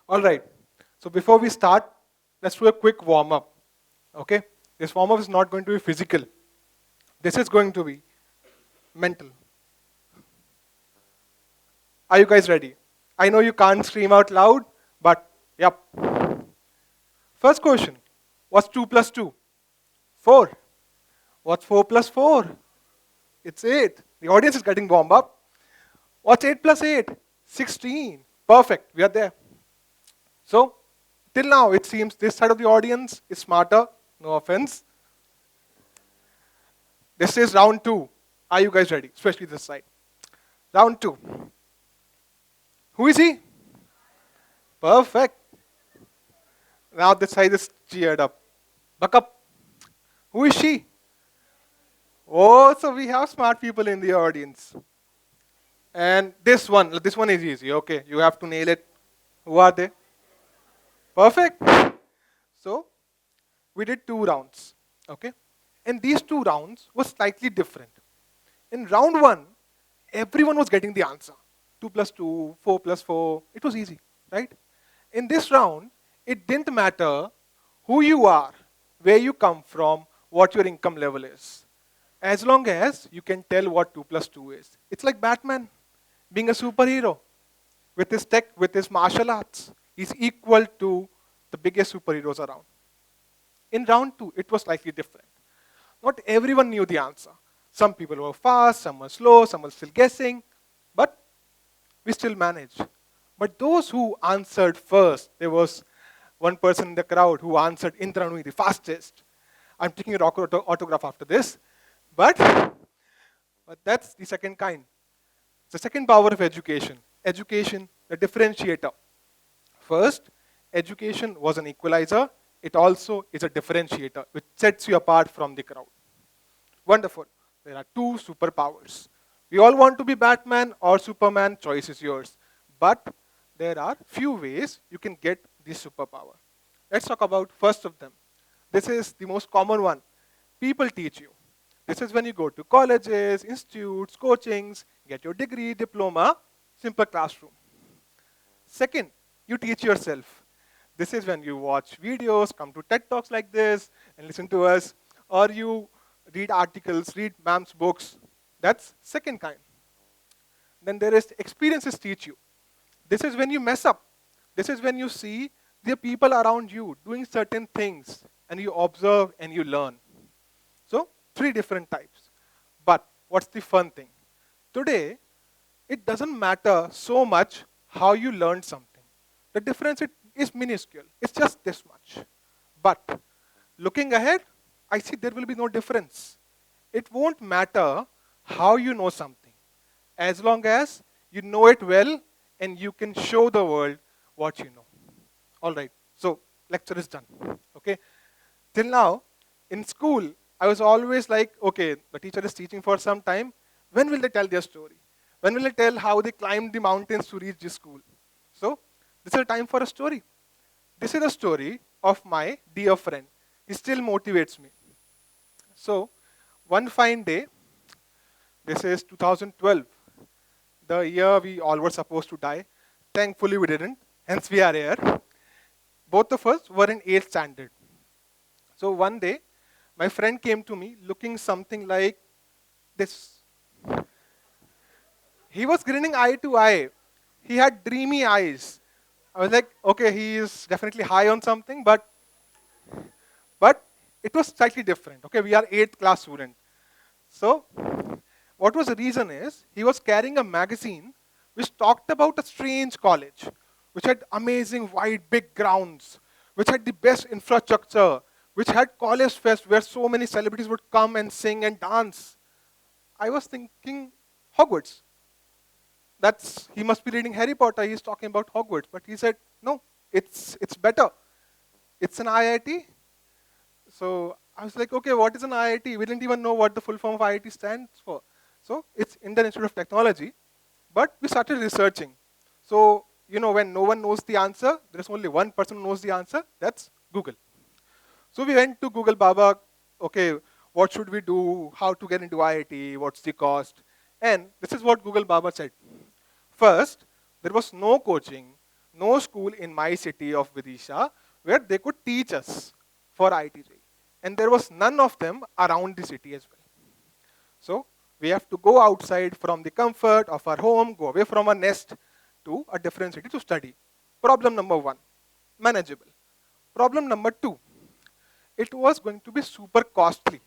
All right. So before we start, let's do a quick warm up. Okay? This warm up is not going to be physical. This is going to be mental. Are you guys ready? I know you can't scream out loud, but yep. First question. What's 2 plus 2? 4. What's 4 plus 4? It's 8. The audience is getting warmed up. What's 8 plus 8? 16. Perfect. We are there. So, till now, it seems this side of the audience is smarter. No offense. This is round 2. Are you guys ready? Especially this side. Round 2. Who is he? Perfect. Now this side is cheered up. Buck up. Who is she? Oh, so we have smart people in the audience. And this one is easy. Okay, you have to nail it. Who are they? Perfect. So, we did 2 rounds. Okay? And these 2 rounds were slightly different. In round 1, everyone was getting the answer. 2 plus 2, 4 plus 4. It was easy, right? In this round, it didn't matter who you are, where you come from, what your income level is. As long as you can tell what 2 plus 2 is. It's like Batman being a superhero. With his tech, with his martial arts, he's equal to the biggest superheroes around. In round 2, it was slightly different. Not everyone knew the answer. Some people were fast, some were slow, some were still guessing, but we still managed. But those who answered first, there was one person in the crowd who answered Indranui the fastest. I'm taking your autograph after this, but that's the second kind. The second power of education. Education, the differentiator. First, education was an equalizer. It also is a differentiator, which sets you apart from the crowd. Wonderful. There are 2 superpowers. We all want to be Batman or Superman, choice is yours. But there are few ways you can get this superpower. Let's talk about first of them. This is the most common one. People teach you. This is when you go to colleges, institutes, coachings, get your degree, diploma, simple classroom. Second, you teach yourself. This is when you watch videos, come to TED Talks like this, and listen to us, or you read articles, read ma'am's books. That's second kind. Then there is experiences teach you. This is when you mess up. This is when you see the people around you doing certain things, and you observe and you learn. So, 3 different types. But what's the fun thing? Today, it doesn't matter so much how you learned something. The difference is minuscule. It's just this much. But looking ahead, I see there will be no difference. It won't matter how you know something, as long as you know it well and you can show the world what you know. All right, so lecture is done. Okay. Till now, in school, I was always like, okay, the teacher is teaching for some time. When will they tell their story? When will they tell how they climbed the mountains to reach this school? So, this is a time for a story. This is a story of my dear friend. He still motivates me. So, one fine day, this is 2012, the year we all were supposed to die. Thankfully, we didn't. Hence, we are here. Both of us were in 8th standard. So, one day, my friend came to me looking something like this. He was grinning eye to eye. He had dreamy eyes. I was like, okay, he is definitely high on something, but it was slightly different. Okay, we are 8th class student. So, what was the reason is, he was carrying a magazine which talked about a strange college, which had amazing wide, big grounds, which had the best infrastructure, which had college fest where so many celebrities would come and sing and dance. I was thinking, Hogwarts. He must be reading Harry Potter, he's talking about Hogwarts. But he said, no, it's better. It's an IIT. So I was like, okay, what is an IIT? We didn't even know what the full form of IIT stands for. So it's Indian Institute of Technology. But we started researching. So, when no one knows the answer, there's only one person who knows the answer, that's Google. So we went to Google, Baba, okay, what should we do? How to get into IIT? What's the cost? And this is what Google Baba said. First, there was no coaching, no school in my city of Vidisha where they could teach us for IIT JEE. And there was none of them around the city as well. So we have to go outside from the comfort of our home, go away from our nest to a different city to study. Problem number one, manageable. Problem number two, it was going to be super costly.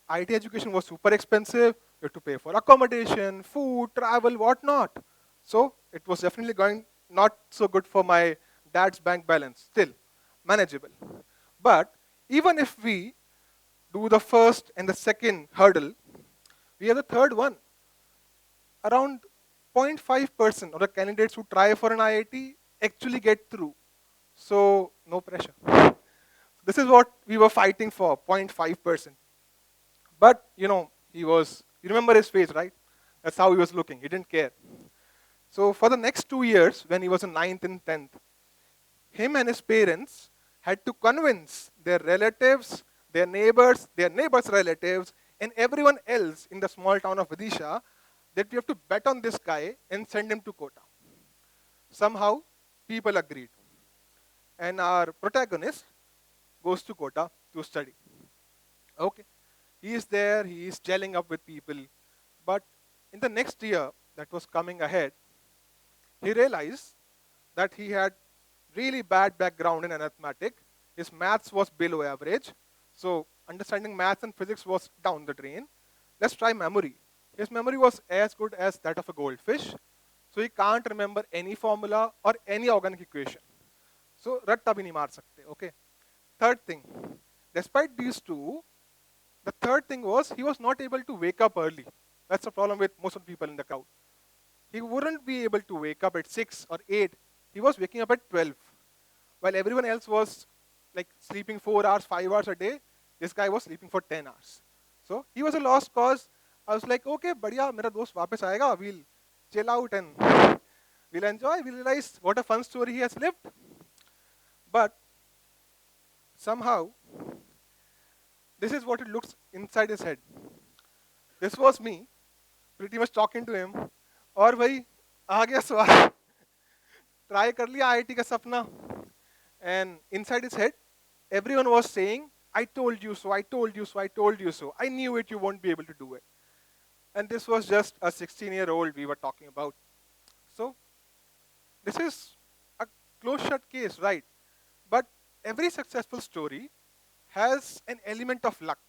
IT education was super expensive. You had to pay for accommodation, food, travel, whatnot. So it was definitely going not so good for my dad's bank balance. Still, manageable. But even if we do the first and the second hurdle, we have the third one. Around 0.5% of the candidates who try for an IIT actually get through. So no pressure. This is what we were fighting for, 0.5%. But, you remember his face, right? That's how he was looking. He didn't care. So for the next 2 years, when he was in 9th and 10th, him and his parents had to convince their relatives, their neighbors' relatives, and everyone else in the small town of Vidisha that we have to bet on this guy and send him to Kota. Somehow, people agreed. And our protagonist goes to Kota to study. Okay. He is there, he is gelling up with people. But in the next year that was coming ahead, he realized that he had really bad background in arithmetic. His maths was below average. So understanding maths and physics was down the drain. Let's try memory. His memory was as good as that of a goldfish. So he can't remember any formula or any organic equation. So ratta bhi nahi maar sakte, okay? Third thing, despite these two, the third thing was he was not able to wake up early. That's the problem with most of the people in the crowd. He wouldn't be able to wake up at 6 or 8. He was waking up at 12. While everyone else was like sleeping 4 hours, 5 hours a day, this guy was sleeping for 10 hours. So he was a lost cause. I was like, okay, badhiya, mera dost वापस आएगा. We'll chill out and we'll enjoy. We'll realize what a fun story he has lived. But somehow, this is what it looks inside his head. This was me, pretty much talking to him. और भाई आ गया सवाल. Try कर लिया IIT का सपना. And inside his head, everyone was saying, I told you so, I told you so, I told you so. I knew it, you won't be able to do it. And this was just a 16-year-old we were talking about. So, this is a close-shut case, right? But every successful story has an element of luck.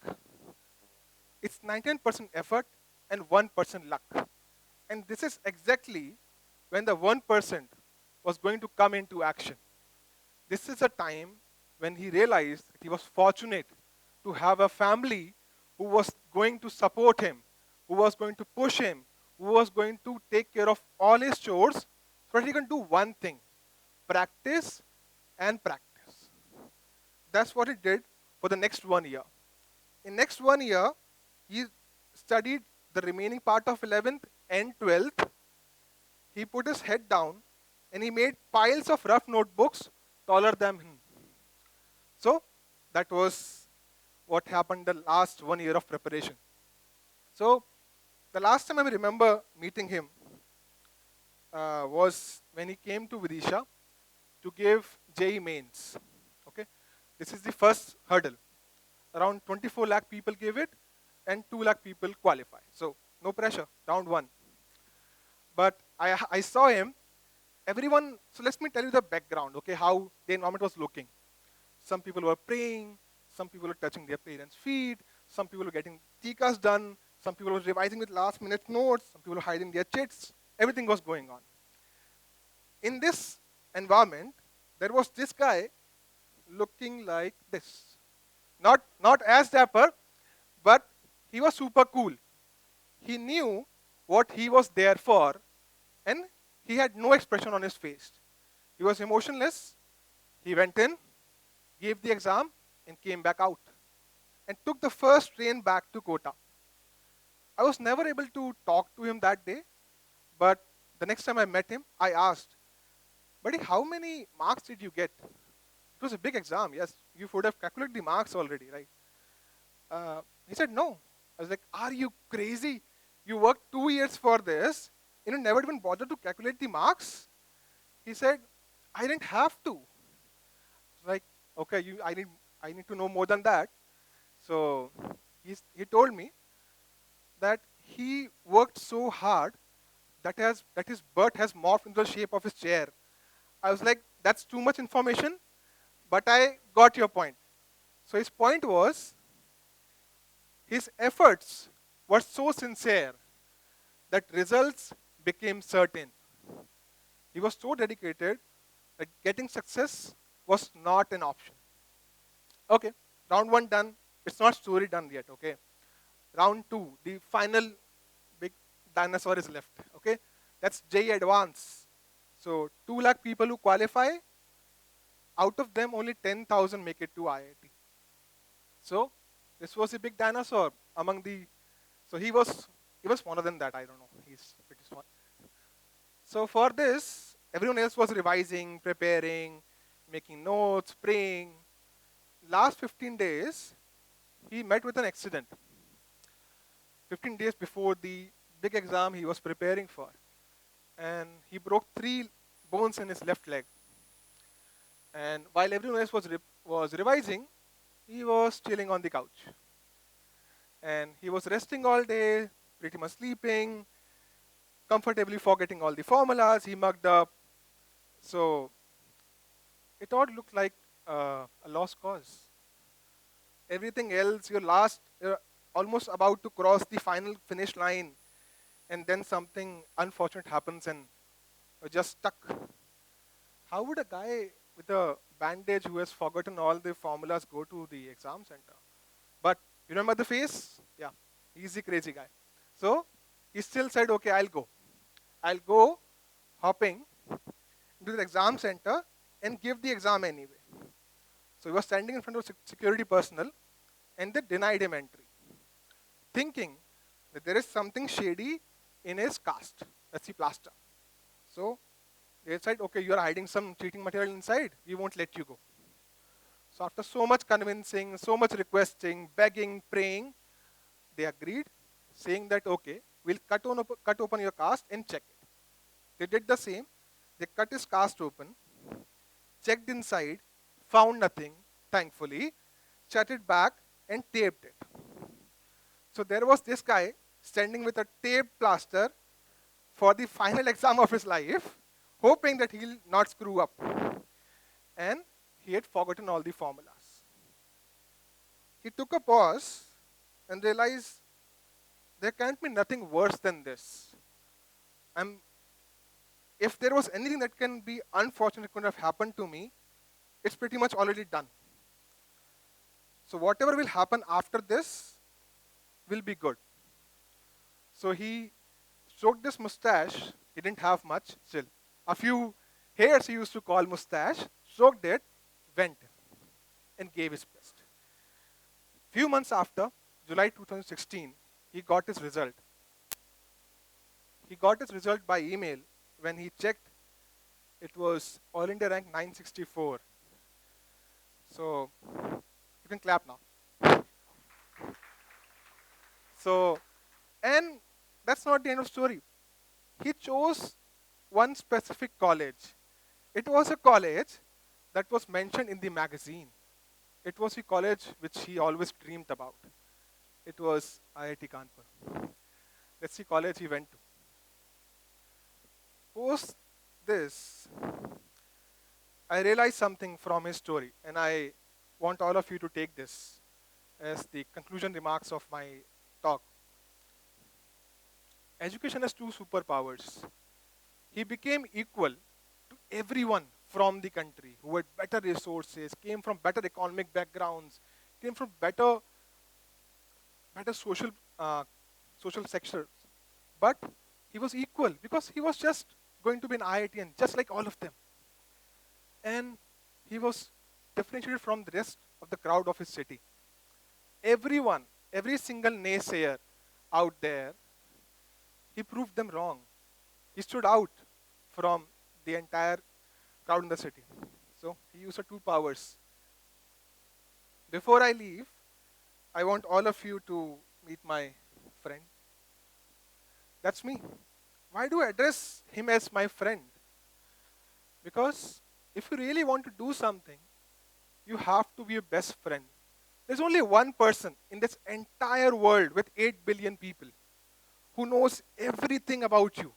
It's 99% effort and 1% luck. And this is exactly when the 1% was going to come into action. This is a time when he realized that he was fortunate to have a family who was going to support him, who was going to push him, who was going to take care of all his chores so that he can do one thing, practice and practice. That's what he did for the next 1 year. In next 1 year, he studied the remaining part of 11th and 12th. He put his head down and he made piles of rough notebooks taller than him. So that was what happened the last 1 year of preparation. So the last time I remember meeting him was when he came to Vidisha to give JEE Mains. Okay, this is the first hurdle. Around 24 lakh people gave it and 2 lakh people qualify. So no pressure, round 1. But I saw him, everyone, so let me tell you the background, okay, how the environment was looking. Some people were praying, some people were touching their parents' feet, some people were getting tikas done, some people were revising with last minute notes, some people were hiding their chits, everything was going on. In this environment, there was this guy looking like this. Not as dapper, but he was super cool. He knew what he was there for, and he had no expression on his face. He was emotionless. He went in, gave the exam, and came back out, and took the first train back to Kota. I was never able to talk to him that day, but the next time I met him, I asked, buddy, how many marks did you get? It was a big exam, yes. You would have calculated the marks already, right? He said, no. I was like, are you crazy? You worked 2 years for this, and you never even bothered to calculate the marks? He said, I didn't have to. Like, okay, I need to know more than that. So he told me that he worked so hard that his butt has morphed into the shape of his chair. I was like, that's too much information, but I got your point. So his point was his efforts were so sincere that results became certain. He was so dedicated that getting success was not an option. Okay, round one done. It's not story done yet, okay? Round two, the final big dinosaur is left, okay? That's JEE Advanced. So 2 lakh people who qualify, out of them only 10,000 make it to IIT. So this was a big dinosaur among the, so he was smaller than that, I don't know. He's pretty small. So for this, everyone else was revising, preparing, making notes, praying. Last 15 days, he met with an accident. 15 days before the big exam he was preparing for. And he broke 3 bones in his left leg. And while everyone else was revising, he was chilling on the couch. And he was resting all day, pretty much sleeping, comfortably forgetting all the formulas. He mugged up. So it all looked like a lost cause. Everything else, you're almost about to cross the final finish line, and then something unfortunate happens and you're just stuck. How would a guy with a bandage who has forgotten all the formulas go to the exam center? But you remember the face? Yeah, he's the crazy guy. So he still said, okay, I'll go. I'll go hopping into the exam center and give the exam anyway. So he was standing in front of security personnel and they denied him entry, thinking that there is something shady in his cast. That's the plaster. So they said, okay, you're hiding some cheating material inside. We won't let you go. So after so much convincing, so much requesting, begging, praying, they agreed, saying that, okay, we'll cut open your cast and check it. They did the same. They cut his cast open, checked inside, found nothing, thankfully, shut it back and taped it. So there was this guy standing with a taped plaster for the final exam of his life, hoping that he'll not screw up. And he had forgotten all the formulas. He took a pause and realized there can't be nothing worse than this. If there was anything that can be unfortunate could have happened to me, it's pretty much already done. So whatever will happen after this will be good. So he stroked his mustache. He didn't have much, still. A few hairs he used to call mustache, stroked it, went and gave his best. Few months after, July 2016, he got his result. He got his result by email. When he checked, it was All India rank 964. So you can clap now. So, and that's not the end of the story. He chose one specific college. It was a college that was mentioned in the magazine. It was the college which he always dreamed about. It was IIT Kanpur. That's the college he went to. Post this, I realized something from his story, and I want all of you to take this as the conclusion remarks of my talk. Education has 2 superpowers. He became equal to everyone from the country who had better resources, came from better economic backgrounds, came from better social sectors. But he was equal because he was just going to be an IITian, just like all of them. And he was differentiated from the rest of the crowd of his city. Everyone, every single naysayer out there, he proved them wrong. He stood out from the entire crowd in the city. So he used the 2 powers. Before I leave, I want all of you to meet my friend. That's me. Why do I address him as my friend? Because if you really want to do something, you have to be your best friend. There's only one person in this entire world with 8 billion people who knows everything about you,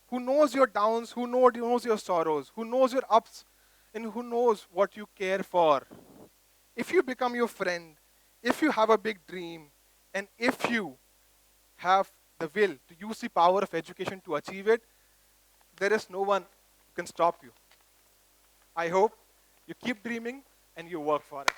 who knows your downs, who knows your sorrows, who knows your ups, and who knows what you care for. If you become your friend, if you have a big dream, and if you have the will to use the power of education to achieve it, there is no one who can stop you. I hope you keep dreaming and you work for it.